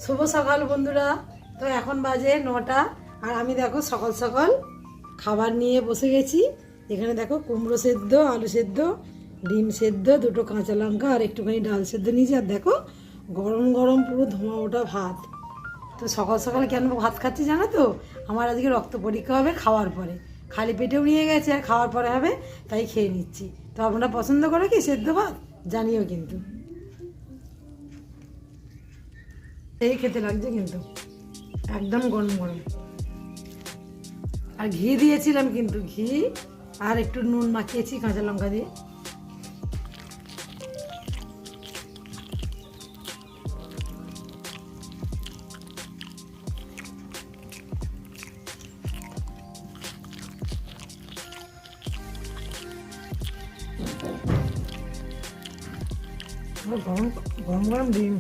শুভ সকাল বন্ধুরা। তো এখন বাজে 9টা আর আমি দেখো সকাল সকাল খাবার নিয়ে বসে গেছি। এখানে দেখো কুমড়ো সেদ্ধ, আলু সেদ্ধ, ডিম সেদ্ধ, দুটো কাঁচা লঙ্কা আর একটুখানি ডাল সেদ্ধ নিয়েছি। আর দেখো গরম গরম পুরো ধোঁয়া ওঠা ভাত। তো সকাল সকাল কেন ভাত খাচ্ছি জানো তো? আমার আজকে রক্ত পরীক্ষা হবে খাওয়ার পরে, খালি পেটেও নিয়ে গেছে আর খাওয়ার পরে হবে, তাই খেয়ে নিচ্ছি। তো আপনারা পছন্দ করে কি সেদ্ধ ভাত? জানিও কিন্তু। এই খেতে লাগছে কিন্তু একদম গরম গরম। আর ঘি দিয়েছিলাম কিন্তু, ঘি আর একটু নুন মাখিয়েছি কাঁচা লঙ্কা দিয়ে। গরম গরম গরম ডিম।